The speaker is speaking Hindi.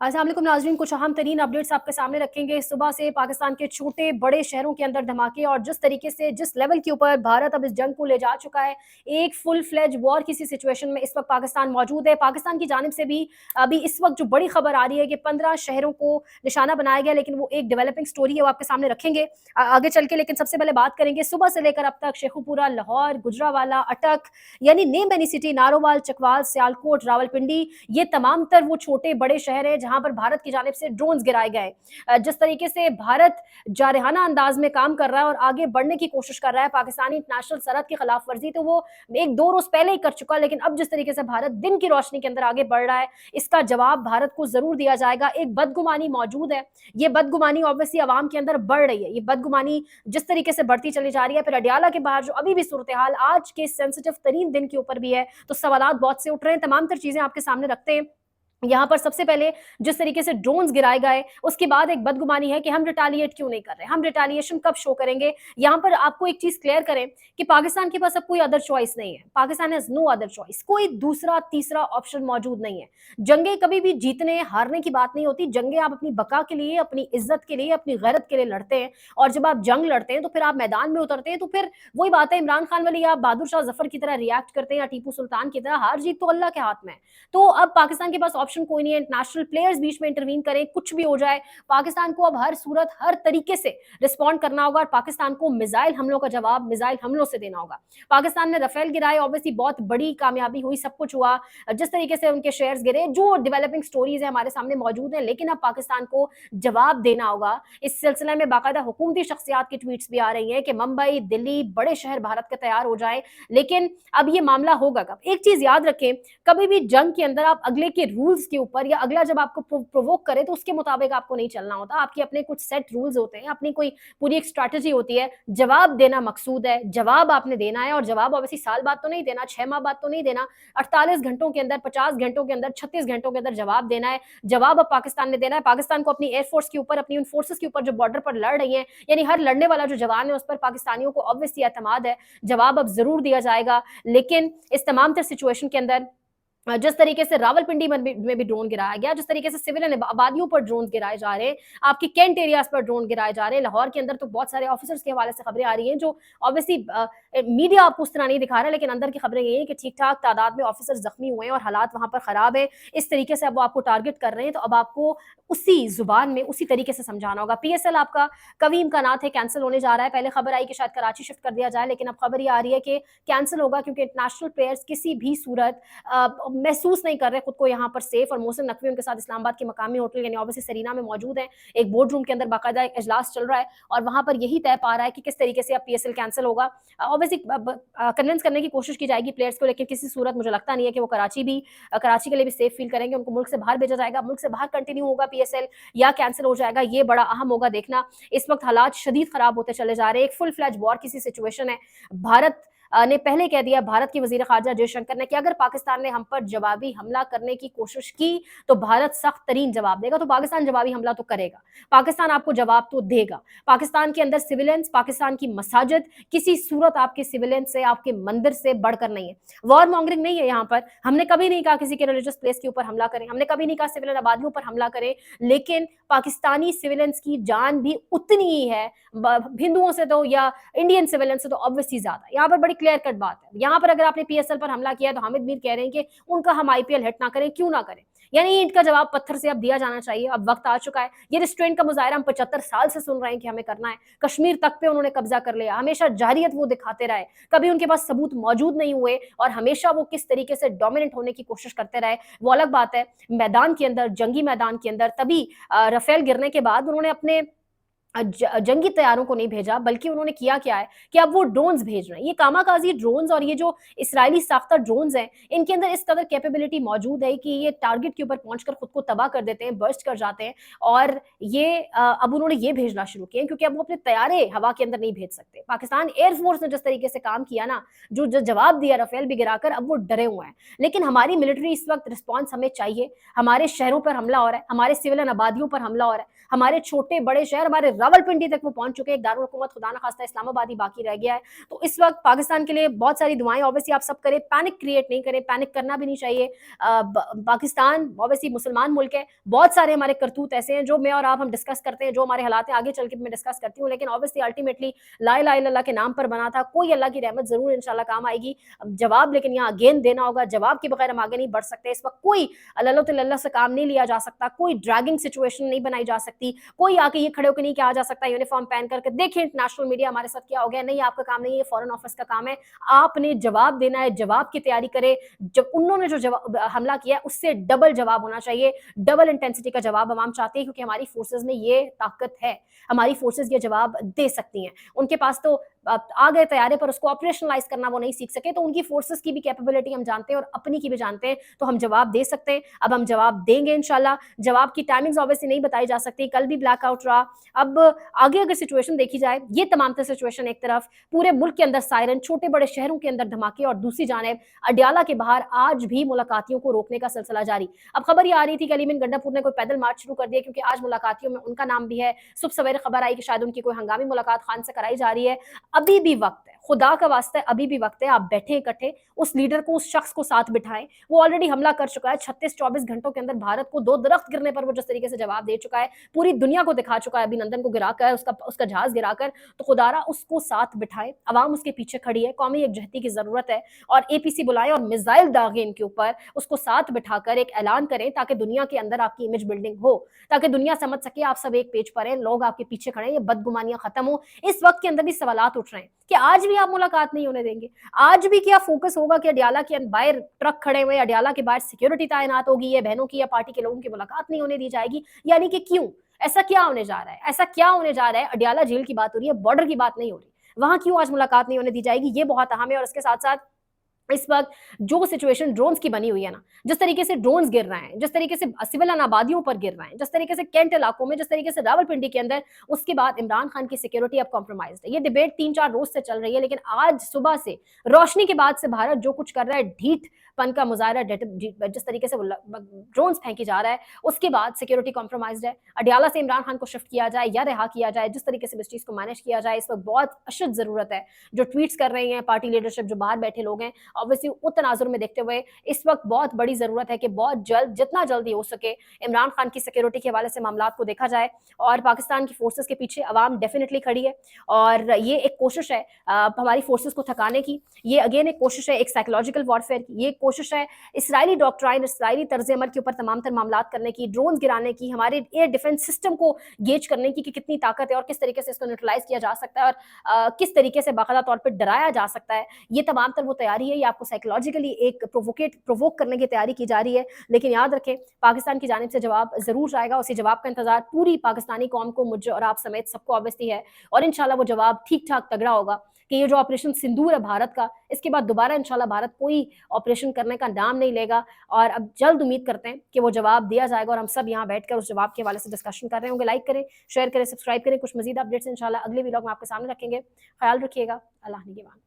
अस्सलाम वालेकुम नाज़रीन, कुछ अहम तरीन अपडेट्स आपके सामने रखेंगे। सुबह से पाकिस्तान के छोटे बड़े शहरों के अंदर धमाके और जिस तरीके से जिस लेवल के ऊपर भारत अब इस जंग को ले जा चुका है, एक फुल फ्लेज वॉर किसी सिचुएशन में इस वक्त पाकिस्तान मौजूद है। पाकिस्तान की जानिब से भी अभी इस वक्त जो बड़ी खबर आ रही है कि 15 शहरों को निशाना बनाया गया, लेकिन वो एक डेवलपिंग स्टोरी है, वो आपके सामने रखेंगे आगे चल के। लेकिन सबसे पहले बात करेंगे सुबह से लेकर अब तक शेखुपुरा, लाहौर, गुजरावाला, अटक, यानी name any city, Narowal, Chakwal, Sialkot, Rawalpindi, ये तमाम तर वो छोटे बड़े शहर हैं जहां पर भारत की जानिब से ड्रोन्स गिराए गए। जिस तरीके से भारत जारहाना अंदाज में काम कर रहा है और आगे बढ़ने की कोशिश कर रहा है पाकिस्तानी इंटरनेशनल सरहद की खिलाफ वर्जी, तो वो एक दो रोज पहले ही कर चुका, लेकिन अब जिस तरीके से भारत दिन की रोशनी के अंदर आगे बढ़ रहा है, इसका जवाब भारत को जरूर दिया जाएगा। एक बदगुमानी मौजूद है, ये बदगुमानी ऑब्वियसली आवाम के अंदर बढ़ रही है। ये बदगुमानी जिस तरीके से बढ़ती चली जा रही है, फिर अडियाला के बाहर जो अभी भी सूरत हाल आज के सेंसिटिव तरीन दिन के ऊपर भी है, तो सवालात बहुत से उठ रहे हैं। तमाम तर चीजें आपके सामने रखते हैं। यहाँ पर सबसे पहले जिस तरीके से ड्रोन्स गिराए गए, उसके बाद एक बदगुमानी है कि हम रिटालिएट क्यों नहीं कर रहे, हम रिटालिएशन कब शो करेंगे। यहाँ पर आपको एक चीज क्लियर करें कि पाकिस्तान के पास अब कोई अदर चॉइस नहीं है। Pakistan has no other choice, कोई दूसरा तीसरा ऑप्शन मौजूद नहीं है। जंगे कभी भी जीतने हारने की बात नहीं होती। जंगे आप अपनी बका के लिए, अपनी इज्जत के लिए, अपनी गैरत के लिए लड़ते हैं, और जब आप जंग लड़ते हैं तो फिर आप मैदान में उतरते हैं, तो फिर वही बात है, इमरान खान वाली, आप बहादुर शाह जफर की तरह रिएक्ट करते हैं या टीपू सुल्तान की तरह। हार जीत तो अल्लाह के हाथ में है। तो अब पाकिस्तान के पास ऑप्शन कोई नहीं है। इंटरनेशनल प्लेयर्स बीच में इंटरवीन करें, कुछ भी हो जाए, पाकिस्तान को अब हर सूरत हर तरीके से रिस्पॉन्ड करना होगा और पाकिस्तान को मिसाइल हमलों का जवाब मिसाइल हमलों से देना होगा। पाकिस्तान ने राफेल गिराए, ऑब्वियसली बहुत बड़ी कामयाबी हुई, सब कुछ हुआ। जिस तरीके से उनके शेयर्स गिरे, जो डेवलपिंग स्टोरीज है हमारे सामने मौजूद है, लेकिन अब पाकिस्तान को जवाब देना होगा। इस सिलसिले में बाकायदा हुकूमती शख्सियात की ट्वीट्स भी आ रही हैं कि मुंबई, दिल्ली, बड़े शहर भारत के तैयार हो जाए। लेकिन अब ये मामला होगा कब? एक चीज याद रखें, कभी भी जंग के अंदर आप अगले के रूल्स के ऊपर या अगला जब आपको प्रोवोक करे तो उसके मुताबिक आपको नहीं चलना होता। आपके अपने कुछ सेट रूल्स होते हैं, अपनी कोई पूरी एक स्ट्रैटेजी होती है। जवाब देना मकसूद है, जवाब आपने देना है, और जवाब ऑब्वियसली साल बाद तो नहीं देना, 6 माह बाद तो नहीं देना, 48 घंटों के अंदर, 50 घंटों के अंदर, 36 घंटों के अंदर जवाब देना है। जवाब अब पाकिस्तान ने देना है। पाकिस्तान को अपनी एयरफोर्स के ऊपर, अपनी उन फोर्सेस के ऊपर जो बॉर्डर पर लड़ रही है, यानी हर लड़ने वाला जो जवान है उस पर पाकिस्तानियों को ऑब्वियसली एतमाद है। जवाब अब जरूर दिया जाएगा। लेकिन इस तमाम तर सिचुएशन के अंदर जिस तरीके से रावलपिंडी में भी ड्रोन गिराया गया, जिस तरीके से सिविलियन आबादियों पर ड्रोन गिराए जा रहे हैं, आपके कैंट एरियाज पर ड्रोन गिराए जा रहे हैं, लाहौर के अंदर तो बहुत सारे ऑफिसर्स के हवाले से खबरें आ रही हैं जो ऑब्वियसली मीडिया आपको उस तरह नहीं दिखा रहा है, लेकिन अंदर की खबरें ये हैं कि ठीक ठाक तादाद में ऑफिसर्स जख्मी हुए हैं और हालात वहां पर खराब है। इस तरीके से अब वो आपको टारगेट कर रहे हैं, तो अब आपको उसी जुबान में उसी तरीके से समझाना होगा। पीएसएल आपका कभी इम्कानात है कैंसिल होने जा रहा है। पहले खबर आई कि शायद कराची शिफ्ट कर दिया जाए, लेकिन अब खबर ये आ रही है कि कैंसिल होगा, क्योंकि इंटरनेशनल प्लेयर्स किसी भी सूरत महसूस नहीं कर रहे खुद को यहाँ पर सेफ। और मोहसिन नकवी उनके साथ इस्लामाबाद के मकामी होटल यानी ऑब्वियसली सरीना में मौजूद है। एक बोर्ड रूम के अंदर बाकायदा एक इजलास चल रहा है और वहां पर यही तय पा रहा है कि किस तरीके से अब पीएसएल कैंसिल होगा। ऑब्वियसली कन्विंस करने की कोशिश की जाएगी प्लेयर्स को, लेकिन किसी सूरत मुझे लगता नहीं है कि वो कराची के लिए भी सेफ फील करेंगे। उनको मुल्क से बाहर भेजा जाएगा, मुल्क से बाहर कंटिन्यू होगा पीएसएल या कैंसिल हो जाएगा, ये बड़ा अहम होगा देखना। इस वक्त हालात शदीद खराब होते चले जा रहे हैं। एक फुल फ्लैज वॉर की सिचुएशन है। भारत ने पहले कह दिया, भारत की वजीर खारजा जयशंकर ने, कि अगर पाकिस्तान ने हम पर जवाबी हमला करने की कोशिश की तो भारत सख्त तरीन जवाब देगा। तो पाकिस्तान जवाबी हमला तो करेगा, पाकिस्तान आपको जवाब तो देगा। पाकिस्तान के अंदर सिविलियंस, पाकिस्तान की मसाजिद किसी सूरत आपके सिविलियन से, आपके मंदिर से बढ़कर नहीं है। वॉर मॉन्गरिंग नहीं है यहाँ पर। हमने कभी नहीं कहा किसी के रिलीजियस प्लेस के ऊपर हमला करें, हमने कभी नहीं कहा सिविलियन आबादियों पर हमला करें, लेकिन पाकिस्तानी सिविलियंस की जान भी उतनी ही है हिंदुओं से तो या इंडियन सिविलियन से तो ऑब्वियसली ज्यादा। यहाँ पर बड़ी क्लियर कट बात है। यहाँ पर अगर आपने पीएसएल पर हमला किया तो हामिद मीर कह रहे हैं कि उनका हम आईपीएल हिट ना करें, क्यों ना करें। यानी ईंट का जवाब पत्थर से अब दिया जाना चाहिए। अब वक्त आ चुका है। ये रिस्ट्रेंट का मुजाहरा हम 75 साल से सुन रहे हैं कि हमें करना है। कश्मीर तक पे उन्होंने कब्जा कर लिया, हमेशा जारियत वो दिखाते रहे, कभी उनके पास सबूत मौजूद नहीं हुए और हमेशा वो किस तरीके से डोमिनेंट होने की कोशिश करते रहे, वो अलग बात है। मैदान के अंदर, जंगी मैदान के अंदर, तभी राफेल गिरने के बाद उन्होंने अपने जंगी तैयारों को नहीं भेजा, बल्कि उन्होंने किया क्या है कि अब वो ड्रोन्स भेज रहे हैं। ये कामाकाजी ड्रोन्स और ये जो इजरायली साख्ता ड्रोन्स हैं, इनके अंदर इस कदर कैपेबिलिटी मौजूद है कि ये टारगेट के ऊपर पहुंचकर खुद को तबाह कर देते हैं, बर्स्ट कर जाते हैं। और ये अब उन्होंने ये भेजना शुरू किया क्योंकि अब वो अपने तैयारे हवा के अंदर नहीं भेज सकते। पाकिस्तान एयरफोर्स ने जिस तरीके से काम किया ना, जो जवाब दिया राफेल भी गिराकर, अब वो डरे हुए हैं। लेकिन हमारी मिलिट्री इस वक्त रिस्पॉन्स हमें चाहिए। हमारे शहरों पर हमला हो रहा है, हमारे सिविलियन आबादियों पर हमला हो रहा है, हमारे छोटे बड़े शहर, हमारे रावलपिंडी तक वो पहुंच चुके हैं। दारुल हुकूमत खुदा ना खास्ता इस्लामाबाद ही बाकी रह गया है। तो इस वक्त पाकिस्तान के लिए बहुत सारी दुआएं ऑब्वियसली आप सब करें, पैनिक क्रिएट नहीं करें, पैनिक करना भी नहीं चाहिए। पाकिस्तान ऑब्वियसली मुसलमान मुल्क है, बहुत सारे हमारे करतूत ऐसे हैं जो मैं और आप हम डिस्कस करते हैं, जो हमारे हालात है आगे चल के मैं डिस्कस करती हूँ, लेकिन ऑब्वियसली अल्टीमेटली ला इलाहा इल्लल्लाह के नाम पर बना था, कोई अल्लाह की रहमत जरूर इंशाल्लाह काम आएगी। जवाब लेकिन यहाँ अगेन देना होगा, जवाब के बगैर हम आगे नहीं बढ़ सकते। इस वक्त कोई अल्लाह से काम नहीं लिया जा सकता, कोई ड्रैगिंग सिचुएशन नहीं बनाई जा सकती, कोई आके ये खड़े होकर नहीं कहा जा सकता यूनिफॉर्म पहन करके देखिए इंटरनेशनल मीडिया हमारे साथ क्या हो गया। नहीं, आपका काम नहीं है, फॉरेन ऑफिस का काम है। आपने जवाब देना है, जवाब की तैयारी करें। जब उन्होंने जो हमला किया उससे डबल जवाब होना चाहिए, डबल इंटेंसिटी का जवाब हम चाहते हैं, क्योंकि हमारी फोर्सेज में ये ताकत है, हमारी फोर्सेज ये जवाब दे सकती हैं। उनके पास तो आ गए तैयारे पर उसको ऑपरेशनलाइज करना वो नहीं सीख सके, तो उनकी फोर्सेस की भी कैपेबिलिटी हम जानते हैं और अपनी की भी जानते हैं, तो हम जवाब दे सकते हैं। अब हम जवाब देंगे इंशाल्लाह। जवाब की टाइमिंग्स ऑब्वियसली नहीं बताई जा सकती, कल भी ब्लैकआउट रहा। अब आगे अगर सिचुएशन देखी जाए, ये तमाम तर सिचुएशन एक तरफ, पूरे मुल्क के अंदर सायरन, छोटे बड़े शहरों के अंदर धमाके, और दूसरी जानिब अडियाला के बाहर आज भी मुलाकातियों को रोकने का सिलसिला जारी। अब खबर ये आ रही थी कि अलीमीन गंडापुर ने कोई पैदल मार्च शुरू कर दिया, क्योंकि आज मुलाकातियों में उनका नाम भी है। सुबह सवेरे खबर आई कि शायद उनकी कोई हंगामी मुलाकात खान से कराई जा रही है। अभी भी वक्त है, खुदा का वास्ता है, अभी भी वक्त है। आप बैठे इकट्ठे, उस लीडर को, उस शख्स को साथ बिठाएं। वो ऑलरेडी हमला कर चुका है, 36-24 घंटों के अंदर भारत को 2 दरख्त गिरने पर वो जिस तरीके से जवाब दे चुका है, पूरी दुनिया को दिखा चुका है अभिनंदन को गिराकर, उसका जहाज गिराकर। तो खुदारा उसको साथ बिठाएं, अवाम उसके पीछे खड़ी है, कौमी एकजहती की जरूरत है, और एपीसी बुलाएं और मिसाइल दागे इनके ऊपर, उसको साथ बिठाकर एक ऐलान करें, ताकि दुनिया के अंदर आपकी इमेज बिल्डिंग हो, ताकि दुनिया समझ सके आप सब एक पेज पर हैं, लोग आपके पीछे खड़े हैं, ये बदगुमानियां खत्म हो। इस वक्त के अंदर भी सवालात उठ रहे हैं कि आज भी आप मुलाकात नहीं होने देंगे, आज भी क्या फोकस होगा कि अडियाला के बाहर ट्रक खड़े हुए, अडियाला के बाहर सिक्योरिटी तैनात होगी, ये बहनों की या पार्टी के लोगों की मुलाकात नहीं होने दी जाएगी? यानी कि क्यों, ऐसा क्या होने जा रहा है, ऐसा क्या होने जा रहा है? अडियाला जेल की बात हो रही है, बॉर्डर की बात नहीं हो रही, वहां क्यों आज मुलाकात नहीं होने दी जाएगी? ये बहुत अहम है। और इसके साथ साथ इस वक्त जो सिचुएशन ड्रोन्स की बनी हुई है ना, जिस तरीके से ड्रोन्स गिर रहे हैं, जिस तरीके से सिविल आबादियों पर गिर रहे हैं, जिस तरीके से कैंट इलाकों में, जिस तरीके से रावलपिंडी के अंदर, उसके बाद इमरान खान की सिक्योरिटी अब कॉम्प्रोमाइज है। ये डिबेट 3-4 रोज से चल रही है, लेकिन आज सुबह से रोशनी के बाद से भारत जो कुछ कर रहा है, ढीठपन का मुजाहरा, जिस तरीके से ड्रोन्स फेंकी जा रहा है, उसके बाद सिक्योरिटी कॉम्प्रोमाइज है। अडियाला से इमरान खान को शिफ्ट किया जाए या रिहा किया जाए, जिस तरीके से इस चीज को मैनेज किया जाए, इस वक्त बहुत अशद जरूरत है। जो ट्वीट्स कर रही हैं पार्टी लीडरशिप, जो बाहर बैठे लोग हैं, ऑब्वियसली उस तनाजुर में देखते हुए इस वक्त बहुत बड़ी जरूरत है कि बहुत जल्द, जितना जल्दी हो सके, इमरान खान की सिक्योरिटी के हवाले से मामलात को देखा जाए। और पाकिस्तान की फोर्सेस के पीछे अवाम डेफिनेटली खड़ी है, और ये एक कोशिश है हमारी फोर्सेस को थकाने की, ये अगेन एक कोशिश है एक साइकोलॉजिकल वॉरफेयर की, ये कोशिश है इसराइली डॉक्ट्राइन, इसराइली तर्ज अमल के ऊपर तमाम तर मामलात करने की, ड्रोन गिराने की, हमारे एयर डिफेंस सिस्टम को गेज करने की कि कितनी ताकत है और किस तरीके से इसको न्यूट्रलाइज किया जा सकता है, और किस तरीके से बाकायदा तौर पर डराया जा सकता है। ये तमाम तर वो तैयारी है, ये आपको साइकोलॉजिकली एक प्रोवोक करने की तैयारी की जा रही है। लेकिन याद रखें, पाकिस्तान की जानिब से जवाब जरूर आएगा, उसी जवाब का इंतजार पूरी पाकिस्तानी कौम को, मुझे और आप समेत सबको ऑब्वियसली है, और इंशाल्लाह वो जवाब ठीक ठाक तगड़ा होगा कि ये जो ऑपरेशन सिंदूर है भारत का, इसके बाद दोबारा इंशाल्लाह भारत कोई ऑपरेशन करने का नाम नहीं लेगा। और अब जल्द उम्मीद करते हैं कि वो जवाब दिया जाएगा, और हम सब यहाँ बैठकर उस जवाब के हवाले से डिस्कशन कर रहे होंगे। लाइक करें, शेयर करें, सब्सक्राइब करें। कुछ मजीद अपडेट्स इंशाल्लाह अगले वीडियो में आपके सामने रखेंगे। ख्याल रखिएगा। अल्लाह निगहबान।